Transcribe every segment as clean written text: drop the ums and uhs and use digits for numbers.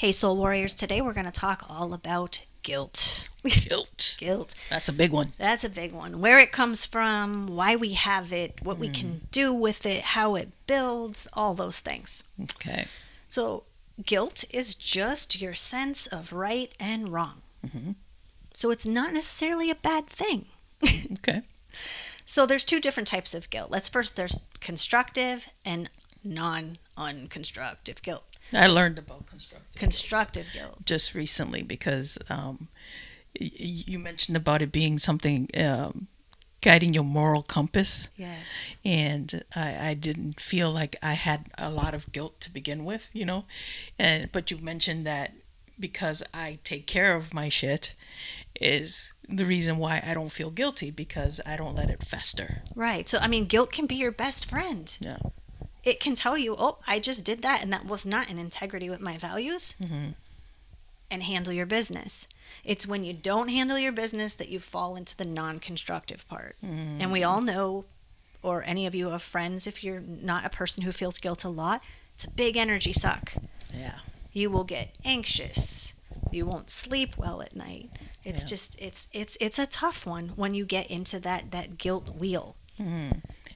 Hey, Soul Warriors, today we're going to talk all about guilt. Guilt. Guilt. That's a big one. That's a big one. Where it comes from, why we have it, what we can do with it, how it builds, all those things. Okay. So, guilt is just your sense of right and wrong. So, it's not necessarily a bad thing. Okay. So, there's two different types of guilt. There's constructive and non-unconstructive guilt. I learned about Constructive guilt. just recently because you mentioned about it being something guiding your moral compass. Yes. And I didn't feel like I had a lot of guilt to begin with, but you mentioned that because I take care of my shit is the reason why I don't feel guilty, because I don't let it fester. Right. So, guilt can be your best friend. Yeah. It can tell you, oh, I just did that and that was not in integrity with my values, and handle your business. It's when you don't handle your business that you fall into the non-constructive part. And we all know, or any of you have friends, if you're not a person who feels guilt a lot, it's a big energy suck. Yeah. You will get anxious. You won't sleep well at night. It's just, it's a tough one when you get into that guilt wheel.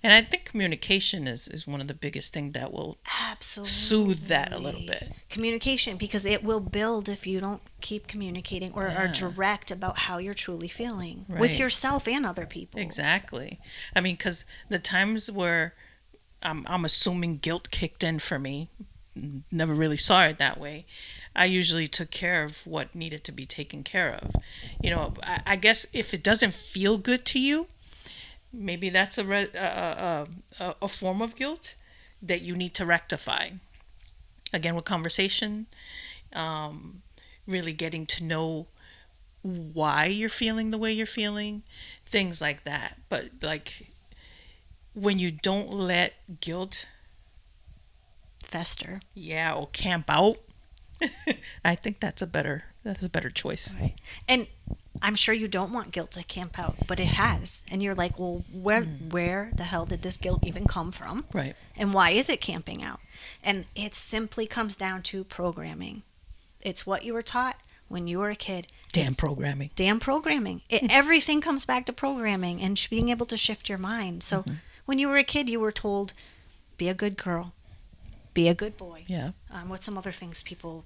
And I think communication is one of the biggest things that will Absolutely soothe that a little bit. Communication, because it will build if you don't keep communicating or are direct about how you're truly feeling with Right. yourself and other people. Exactly. I mean, because the times where I'm assuming guilt kicked in for me, never really saw it that way. I usually took care of what needed to be taken care of. I guess if it doesn't feel good to you, maybe that's a form of guilt that you need to rectify. Again, with conversation, really getting to know why you're feeling the way you're feeling, things like that. But like when you don't let guilt, Fester. or camp out, I think that's a better choice. Right. And I'm sure you don't want guilt to camp out, but it has. And you're like, well, where the hell did this guilt even come from? Right. And why is it camping out? And it simply comes down to programming. It's what you were taught when you were a kid. Damn programming. Everything comes back to programming and being able to shift your mind. So when you were a kid, you were told, be a good girl, be a good boy. Yeah. What's some other things people...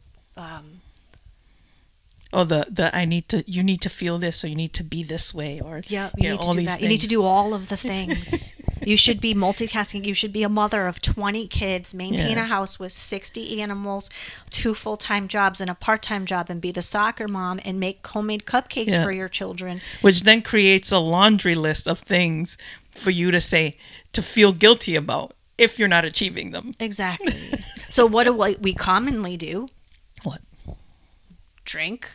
Oh, you need to feel this, or you need to be this way, or you need to do that. You need to do all of the things. You should be multitasking. You should be a mother of 20 kids, maintain a house with 60 animals, 2 full-time jobs and a part-time job, and be the soccer mom and make homemade cupcakes for your children. Which then creates a laundry list of things for you to feel guilty about if you're not achieving them. Exactly. So what do we commonly do? What? Drink,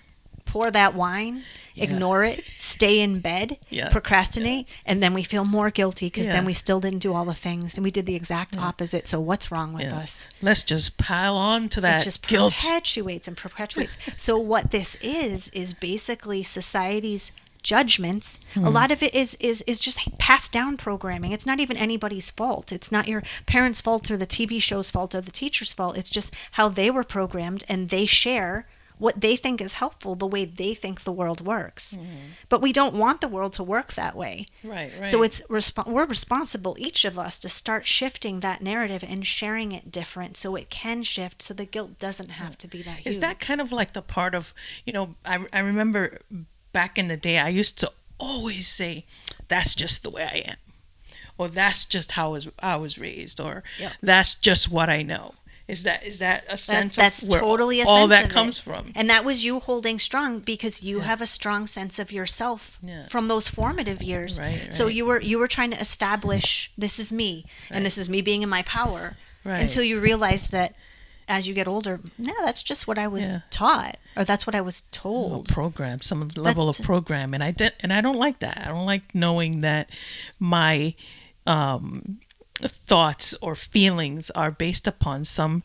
pour that wine, ignore it, stay in bed, procrastinate, and then we feel more guilty because then we still didn't do all the things and we did the exact opposite. So what's wrong with us? Let's just pile on to that it just guilt. perpetuates. So what this is basically society's judgments. A lot of it is just passed down programming. It's not even anybody's fault. It's not your parents' fault or the TV show's fault or the teacher's fault. It's just how they were programmed, and they share what they think is helpful, the way they think the world works. But we don't want the world to work that way. Right. So we're responsible, each of us, to start shifting that narrative and sharing it different so it can shift, so the guilt doesn't have to be that huge. Is that kind of like the part of, I remember back in the day, I used to always say, that's just the way I am. Or that's just how I was raised. Or that's just what I know. Is that a sense that's of where totally a all sense that of comes it. from? And that was you holding strong because you have a strong sense of yourself from those formative years. Right. So you were trying to establish, this is me, and this is me being in my power, until you realize that as you get older, no, that's just what I was taught, or that's what I was told. Program, some level of program, and I don't like that. I don't like knowing that my thoughts or feelings are based upon some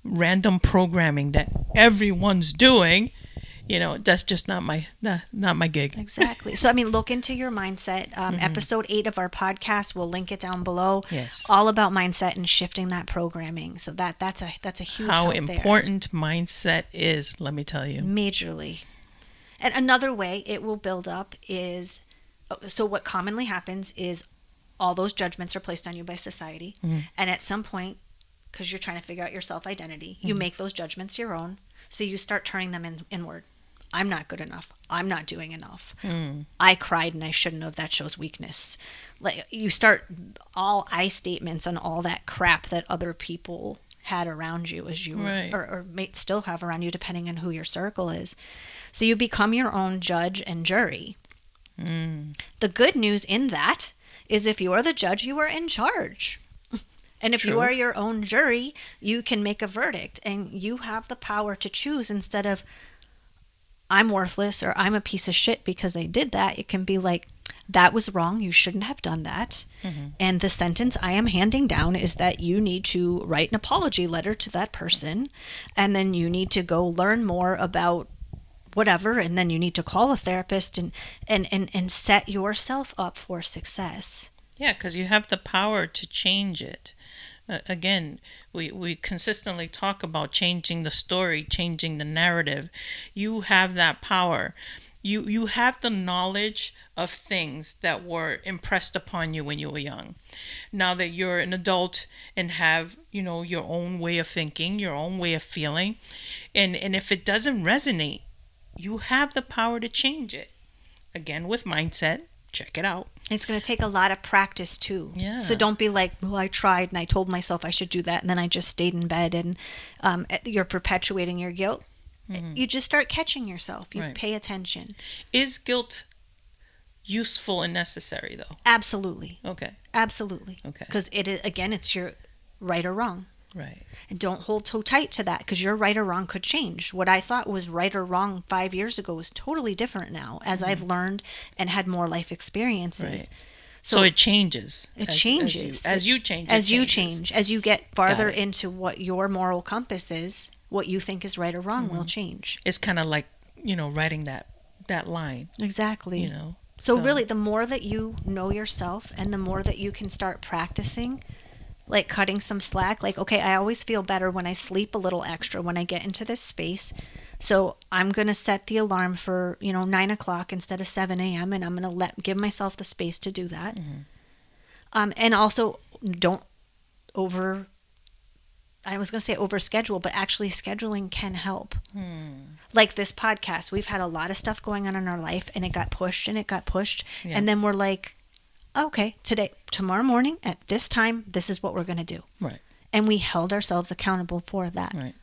random programming that everyone's doing, that's just not my gig. Exactly. So, I mean, look into your mindset. Episode 8 of our podcast, we'll link it down below. Yes. All about mindset and shifting that programming. So that's a huge How help important mindset is, let me tell you. Majorly. And another way it will build up is, so what commonly happens is all those judgments are placed on you by society. And at some point, because you're trying to figure out your self-identity, you make those judgments your own. So you start turning them inward. I'm not good enough. I'm not doing enough. I cried and I shouldn't have. That shows weakness. Like, you start all I statements on all that crap that other people had around you as you Right. or may still have around you, depending on who your circle is. So you become your own judge and jury. The good news in that is, if you are the judge, you are in charge. And if True. you are your own jury, you can make a verdict, and you have the power to choose. Instead of, I'm worthless or I'm a piece of shit because I did that, it can be like, that was wrong. You shouldn't have done that. And the sentence I am handing down is that you need to write an apology letter to that person. And then you need to go learn more about whatever. And then you need to call a therapist and set yourself up for success. Yeah, because you have the power to change it. Again, we consistently talk about changing the story, changing the narrative. You have that power. You have the knowledge of things that were impressed upon you when you were young. Now that you're an adult and have, your own way of thinking, your own way of feeling, and if it doesn't resonate, you have the power to change it. Again, with mindset, check it out. It's going to take a lot of practice too. Yeah. So don't be like, well, I tried and I told myself I should do that, and then I just stayed in bed, and you're perpetuating your guilt. You just start catching yourself. You Right. pay attention. Is guilt useful and necessary, though? Absolutely. Okay. Absolutely. Okay. Because it's your right or wrong. Right. And don't hold so tight to that, because your right or wrong could change. What I thought was right or wrong 5 years ago is totally different now, as I've learned and had more life experiences. Right. So it changes. It changes. As you change. As you change. As you get farther it. into what your moral compass is, what you think is right or wrong will change. It's kind of like, writing that line. Exactly. So really, the more that you know yourself and the more that you can start practicing, like cutting some slack, like, okay, I always feel better when I sleep a little extra when I get into this space. So I'm going to set the alarm for, 9 o'clock instead of 7 a.m. and I'm going to give myself the space to do that. And also don't I was going to say overschedule, but actually scheduling can help. Like this podcast, we've had a lot of stuff going on in our life, and it got pushed and it got pushed. Yeah. And then we're like, okay, tomorrow morning at this time, this is what we're going to do. Right. And we held ourselves accountable for that. Right.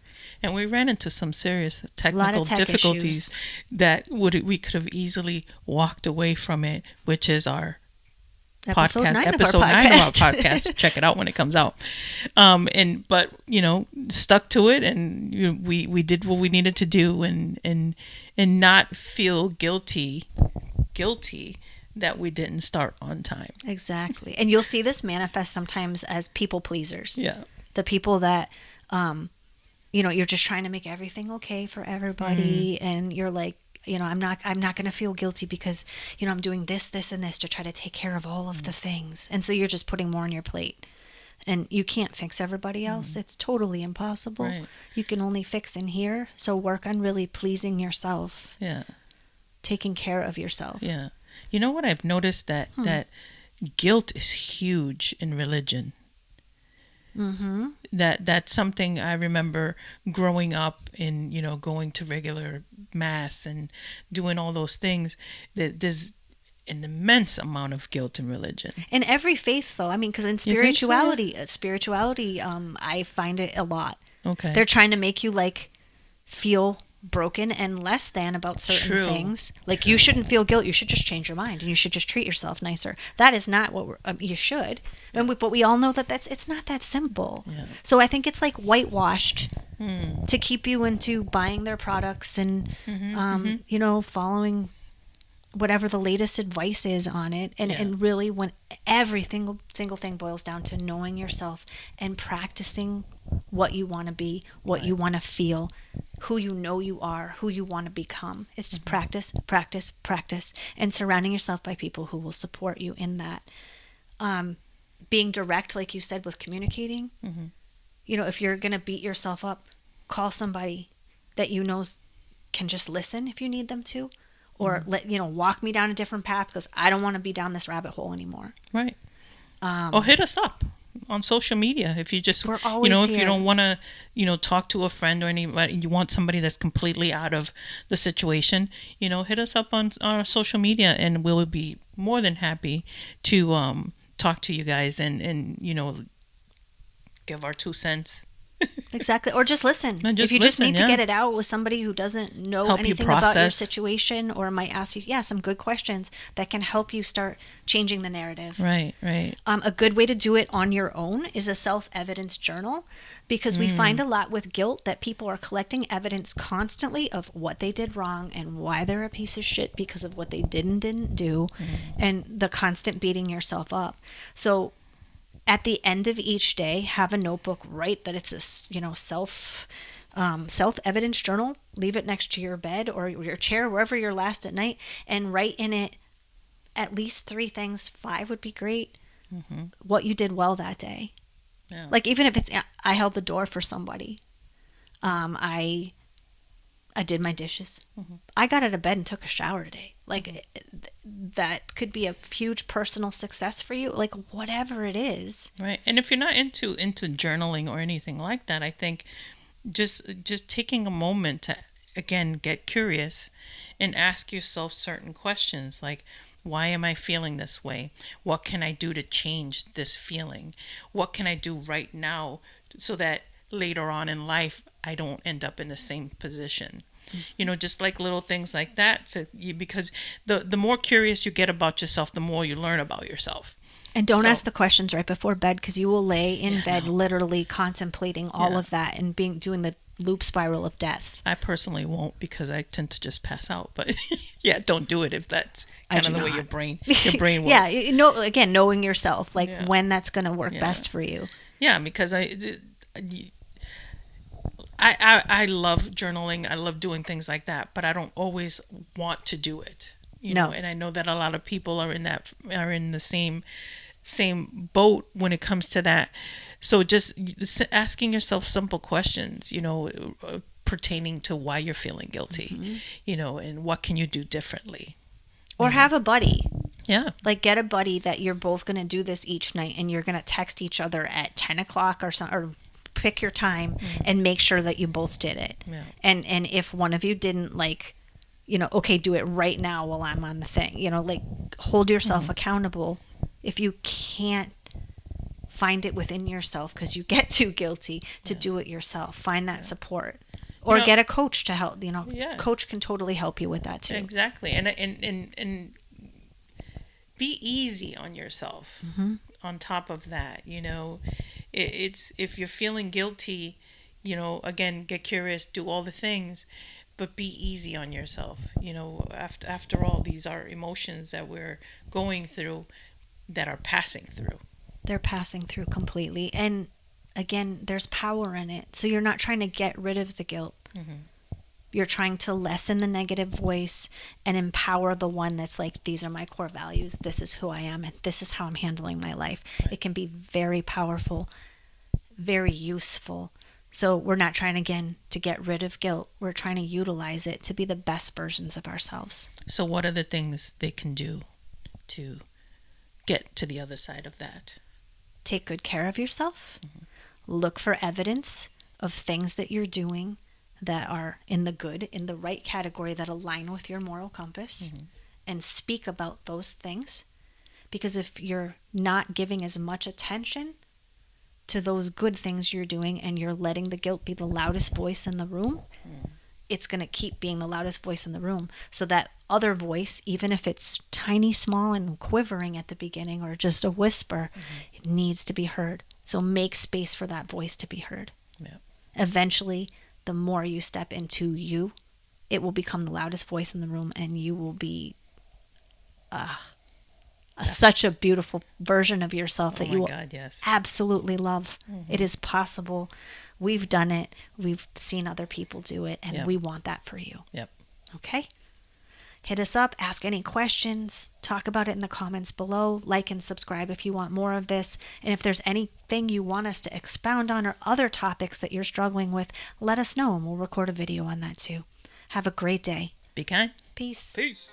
And we ran into some serious technical tech difficulties issues. that we could have easily walked away from it, which is our Episode 9 episode of our 9 of our podcast. podcast. Check it out when it comes out. But stuck to it, and we did what we needed to do, and not feel guilty that we didn't start on time. Exactly. And you'll see this manifest sometimes as people pleasers. Yeah. The people that, you're just trying to make everything okay for everybody. And you're like, I'm not going to feel guilty because, I'm doing this, this, and this to try to take care of all of the things. And so you're just putting more on your plate. And you can't fix everybody else. It's totally impossible. Right. You can only fix in here. So work on really pleasing yourself. Yeah. Taking care of yourself. Yeah. You know what I've noticed, that guilt is huge in religion. Mm-hmm. That's something I remember growing up in, going to regular mass and doing all those things. That there's an immense amount of guilt in religion. In every faith, though, because in You think so? spirituality, I find it a lot. Okay. They're trying to make you feel broken and less than about certain True. things. You shouldn't feel guilt. You should just change your mind, and you should just treat yourself nicer. That is not what you should. But we all know that it's not that simple. Yeah. So I think it's whitewashed to keep you into buying their products and following whatever the latest advice is on it. And, Yeah. and really, when every single thing boils down to knowing yourself and practicing what you want to be, what you want to feel, who you know you are, who you want to become. It's just practice, practice, practice, and surrounding yourself by people who will support you in that. Being direct, like you said, with communicating. You know, if you're going to beat yourself up, call somebody that you know can just listen if you need them to, or walk me down a different path because I don't want to be down this rabbit hole anymore. Right. Or hit us up on social media if you just, We're always if you here. don't want to, talk to a friend or anybody, you want somebody that's completely out of the situation, hit us up on our social media, and we'll be more than happy to talk to you guys and give our 2 cents. Exactly. Or just listen. If you just need to get it out with somebody who doesn't know Help you anything about your process. situation, or might ask you, some good questions that can help you start changing the narrative. Right. A good way to do it on your own is a self-evidence journal, because we find a lot with guilt that people are collecting evidence constantly of what they did wrong and why they're a piece of shit because of what they didn't do, and the constant beating yourself up. So at the end of each day, have a notebook, write that it's a self-evidence journal. Leave it next to your bed or your chair, wherever you're last at night, and write in it at least 3 things. 5 would be great. What you did well that day. Yeah. Like, even if it's, I held the door for somebody. I did my dishes. I got out of bed and took a shower today. Like, that could be a huge personal success for you. Like, whatever it is. Right. And if you're not into journaling or anything like that, I think just taking a moment to, again, get curious and ask yourself certain questions like, why am I feeling this way? What can I do to change this feeling? What can I do right now so that later on in life I don't end up in the same position? Just like little things like that. So because the more curious you get about yourself, the more you learn about yourself. And don't ask the questions right before bed, because you will lay in bed no. literally contemplating all of that and doing the loop spiral of death. I personally won't, because I tend to just pass out. But yeah, don't do it if that's kind of the way your brain works. Yeah, again, knowing yourself, like when that's going to work best for you. Yeah, because I love journaling. I love doing things like that, but I don't always want to do it. No. And I know that a lot of people are in the same boat when it comes to that. So just asking yourself simple questions, pertaining to why you're feeling guilty, and what can you do differently. Or have a buddy. Yeah. Like, get a buddy that you're both going to do this each night, and you're going to text each other at 10 o'clock or something, or pick your time and make sure that you both did it. Yeah. And if one of you didn't, like, okay, do it right now while I'm on the thing, like, hold yourself accountable. If you can't find it within yourself because you get too guilty to do it yourself, find that support, or get a coach to help. Coach can totally help you with that too. Exactly. And be easy on yourself. On top of that, it's, if you're feeling guilty, again, get curious, do all the things, but be easy on yourself. After all, these are emotions that we're going through, that are passing through. They're passing through completely. And again, there's power in it. So you're not trying to get rid of the guilt. You're trying to lessen the negative voice and empower the one that's like, these are my core values. This is who I am, and this is how I'm handling my life. Right. It can be very powerful, very useful. So we're not trying, again, to get rid of guilt. We're trying to utilize it to be the best versions of ourselves. So what are the things they can do to get to the other side of that? Take good care of yourself. Look for evidence of things that you're doing that are in the good, in the right category, that align with your moral compass, and speak about those things. Because if you're not giving as much attention to those good things you're doing, and you're letting the guilt be the loudest voice in the room, it's going to keep being the loudest voice in the room. So that other voice, even if it's tiny, small, and quivering at the beginning, or just a whisper, it needs to be heard. So make space for that voice to be heard. Yeah. Eventually, the more you step into you, it will become the loudest voice in the room, and you will be such a beautiful version of yourself that Oh you my will God, yes. absolutely love. It is possible. We've done it. We've seen other people do it, and Yep. we want that for you. Yep. Okay? Hit us up, ask any questions, talk about it in the comments below, like and subscribe if you want more of this. And if there's anything you want us to expound on or other topics that you're struggling with, let us know and we'll record a video on that too. Have a great day. Be kind. Peace. Peace.